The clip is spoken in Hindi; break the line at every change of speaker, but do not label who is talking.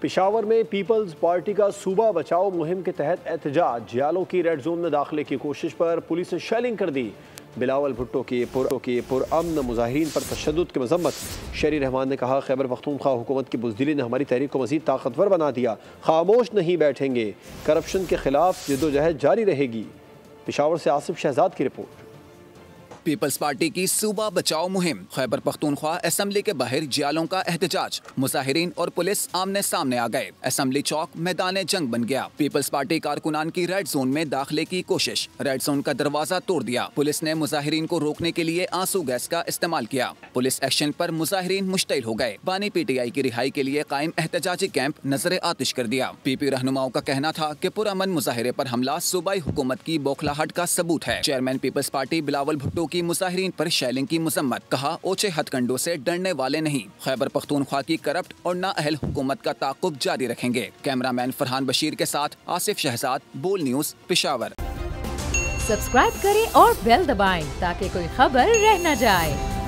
पेशावर में पीपल्स पार्टी का सूबा बचाओ मुहिम के तहत एहतजाज। जियालों की रेड जोन में दाखिले की कोशिश पर पुलिस ने शेलिंग कर दी। बिलावल भुट्टो के पुरअमन मुजाहिरीन पर तशद्दुद की मजम्मत। शहरी रहमान ने कहा, खैबर पख्तूनख्वा हुकूमत की बुज़दिली ने हमारी तहरीक को मज़ीद ताकतवर बना दिया। खामोश नहीं बैठेंगे, करप्शन के खिलाफ जद्दोजहद जारी रहेगी। पेशावर से आसिफ शहजाद की रिपोर्ट।
पीपल्स पार्टी की सूबा बचाओ मुहिम। खैबर पख्तूनख्वा असेंबली के बाहर जियालों का एहतजाज। मुजाहिरीन और पुलिस आमने सामने आ गए। असेंबली चौक मैदान जंग बन गया। पीपल्स पार्टी कारकुनान की रेड जोन में दाखिले की कोशिश। रेड जोन का दरवाजा तोड़ दिया। पुलिस ने मुजाहिरीन को रोकने के लिए आंसू गैस का इस्तेमाल किया। पुलिस एक्शन पर मुजाहिरीन मुश्तिल हो गए। बानी PTI की रिहाई के लिए कायम एहतजाजी कैंप नजर आतिश कर दिया। PP रहनुमाओं का कहना था कि पुरअमन मुजाहिरे पर हमला सूबाई हुकूमत की बौखलाहट का सबूत है। चेयरमैन पीपल्स पार्टी बिलावल भुट्टो की मुजाहिरीन पर शेलिंग की मुजम्मत। कहा, ओछे हथकंडों से डरने वाले नहीं। खैबर पख्तूनख्वा की करप्ट और नाअहल हुकूमत का ताक़ुब जारी रखेंगे। कैमरामैन फरहान बशीर के साथ आसिफ शहजाद, बोल न्यूज़, पेशावर।
सब्सक्राइब करें और बेल दबाएं ताकि कोई खबर रह न जाए।